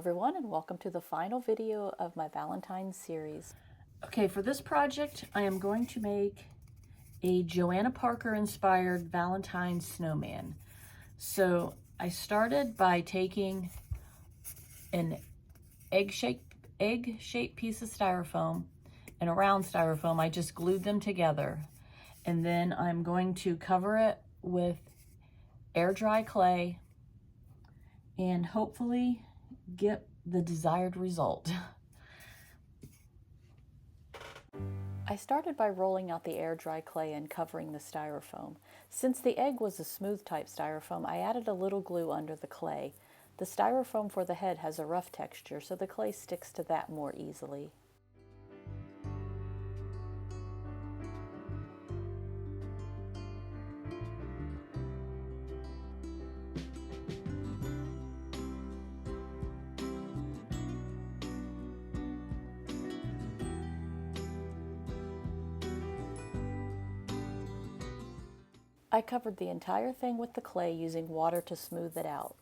everyone, and welcome to the final video of my Valentine series. Okay, for this project, I am going to make a Joanna Parker inspired Valentine snowman. So I started by taking an egg-shaped piece of styrofoam and a round styrofoam. I just glued them together. And then I'm going to cover it with air dry clay and hopefully get the desired result. I started by rolling out the air dry clay and covering the styrofoam. Since the egg was a smooth type styrofoam, I added a little glue under the clay. The styrofoam for the head has a rough texture, so the clay sticks to that more easily. I covered the entire thing with the clay using water to smooth it out.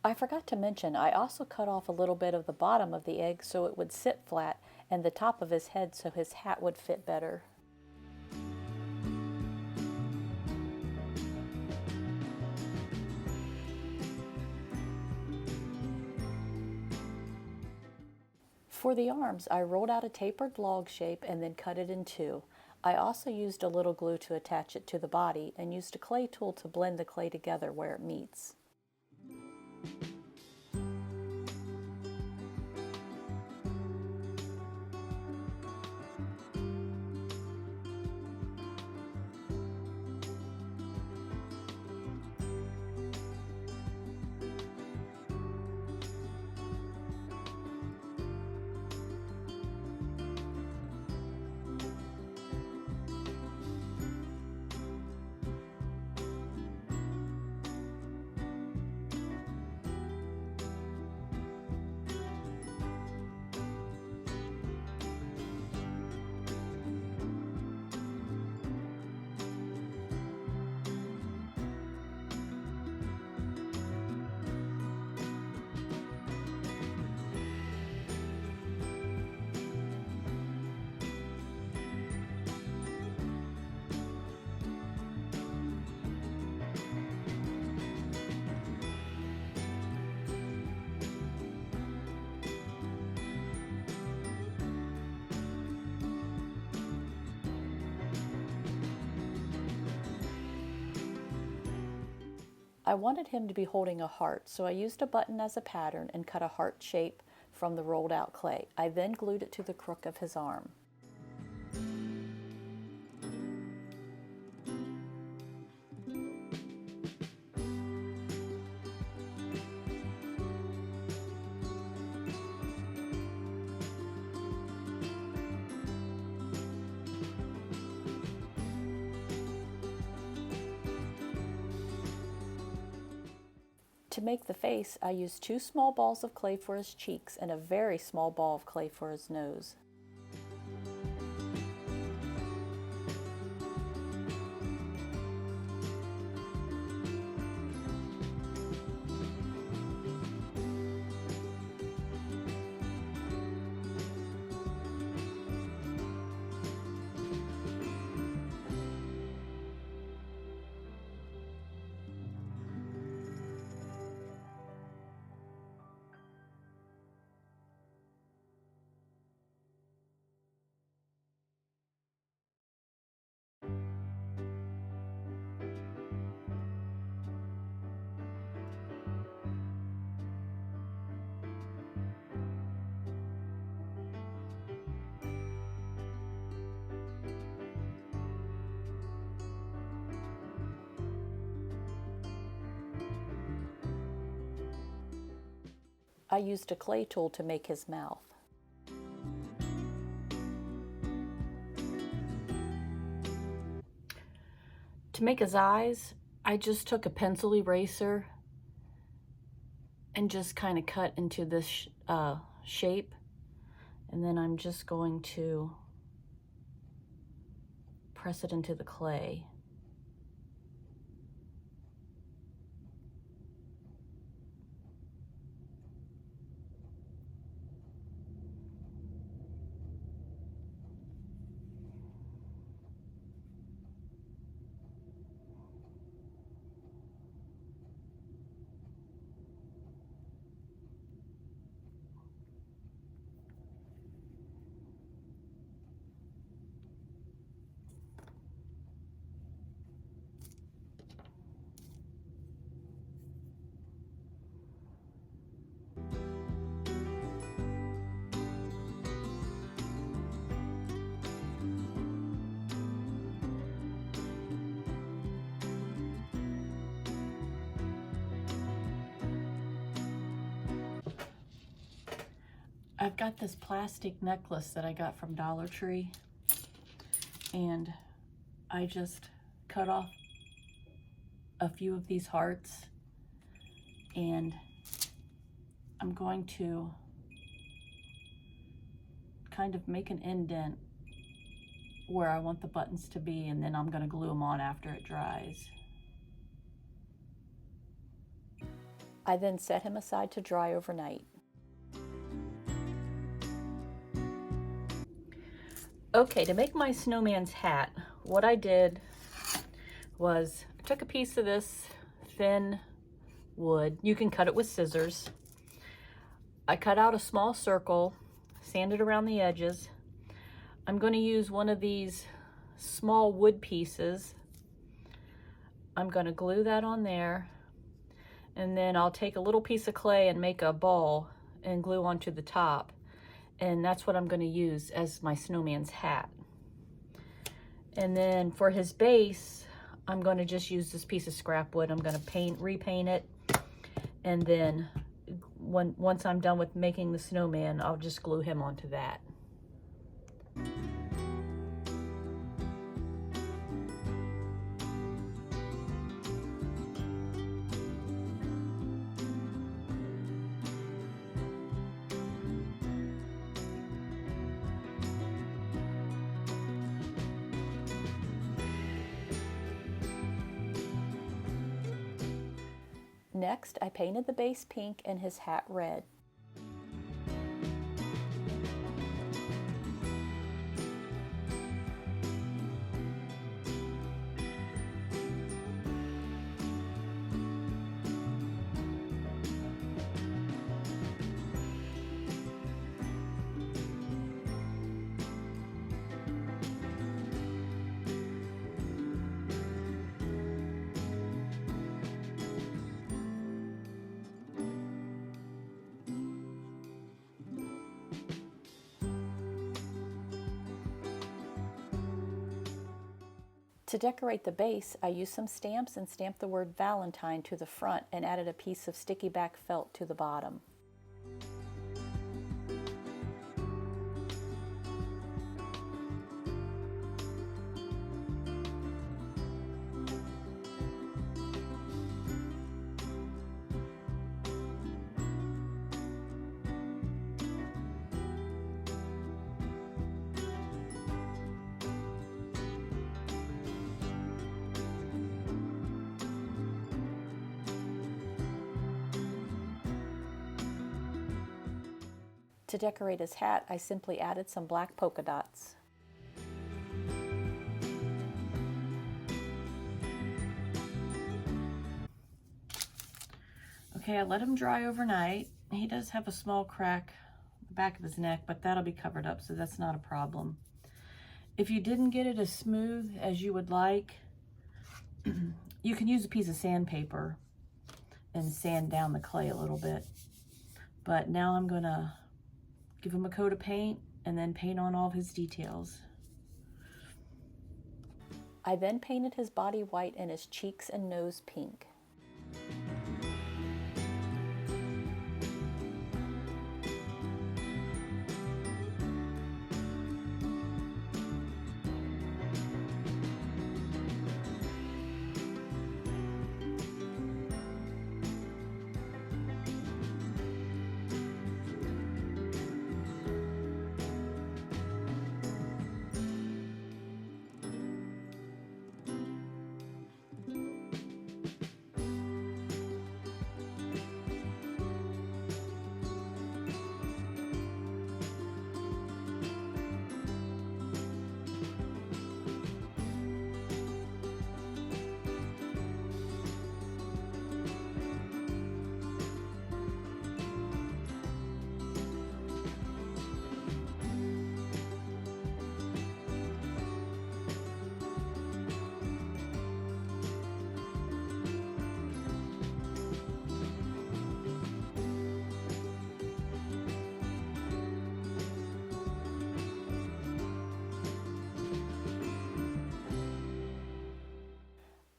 I forgot to mention, I also cut off a little bit of the bottom of the egg so it would sit flat and the top of his head so his hat would fit better. For the arms, I rolled out a tapered log shape and then cut it in two. I also used a little glue to attach it to the body and used a clay tool to blend the clay together where it meets. I wanted him to be holding a heart, so I used a button as a pattern and cut a heart shape from the rolled out clay. I then glued it to the crook of his arm. To make the face, I used 2 small balls of clay for his cheeks and a very small ball of clay for his nose. I used a clay tool to make his mouth. To make his eyes, I just took a pencil eraser and just kind of cut into this shape. And then I'm just going to press it into the clay. I've got this plastic necklace that I got from Dollar Tree, and I just cut off a few of these hearts, and I'm going to kind of make an indent where I want the buttons to be, and then I'm going to glue them on after it dries. I then set him aside to dry overnight. Okay, to make my snowman's hat, what I did was I took a piece of this thin wood. You can cut it with scissors. I cut out a small circle, sanded around the edges. I'm going to use one of these small wood pieces. I'm going to glue that on there, and then I'll take a little piece of clay and make a ball and glue onto the top. And that's what I'm going to use as my snowman's hat. And then for his base, I'm going to just use this piece of scrap wood. I'm going to repaint it, and then once I'm done with making the snowman, I'll just glue him onto that. Next, I painted the base pink and his hat red. To decorate the base, I used some stamps and stamped the word Valentine to the front and added a piece of sticky back felt to the bottom. To decorate his hat, I simply added some black polka dots. Okay, I let him dry overnight. He does have a small crack in the back of his neck, but that'll be covered up, so that's not a problem. If you didn't get it as smooth as you would like, you can use a piece of sandpaper and sand down the clay a little bit. But now I'm gonna give him a coat of paint and then paint on all of his details. I then painted his body white and his cheeks and nose pink.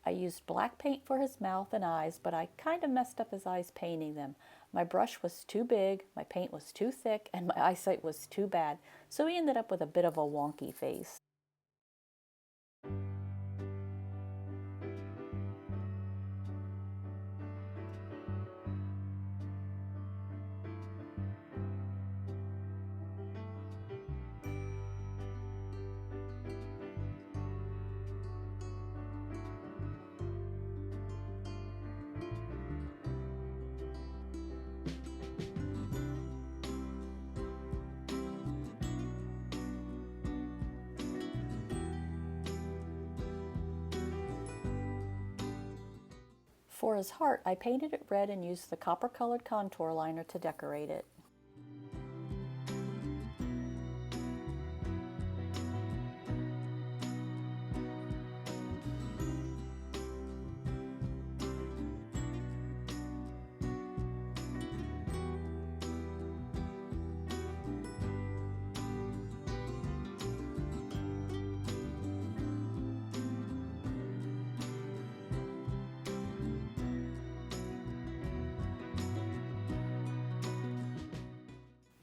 I used black paint for his mouth and eyes, but I kind of messed up his eyes painting them. My brush was too big, my paint was too thick, and my eyesight was too bad, so he ended up with a bit of a wonky face. For his heart, I painted it red and used the copper-colored contour liner to decorate it.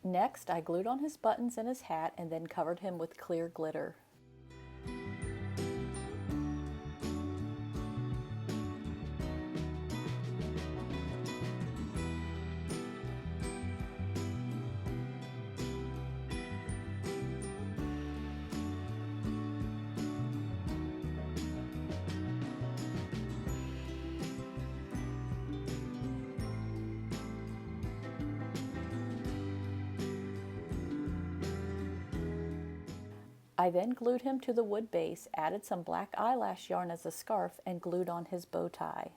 Next, I glued on his buttons and his hat and then covered him with clear glitter. I then glued him to the wood base, added some black eyelash yarn as a scarf, and glued on his bow tie.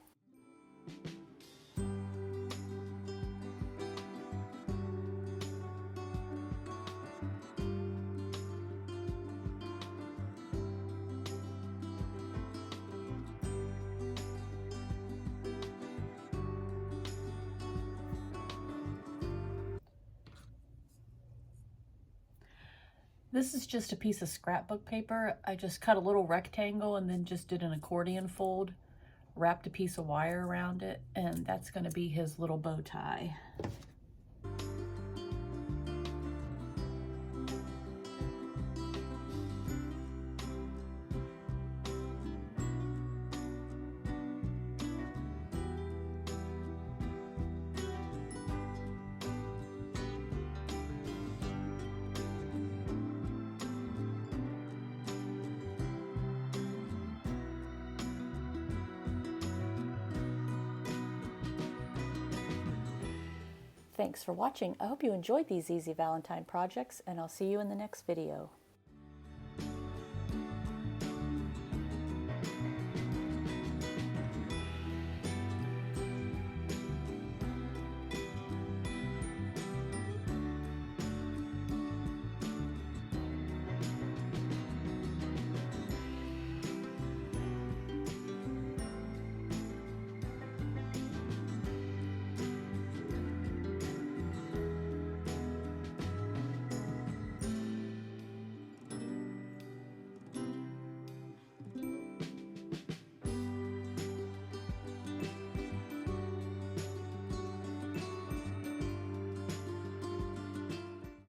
This is just a piece of scrapbook paper. I just cut a little rectangle and then just did an accordion fold, wrapped a piece of wire around it, and that's going to be his little bow tie. Thanks for watching. I hope you enjoyed these easy Valentine projects, and I'll see you in the next video.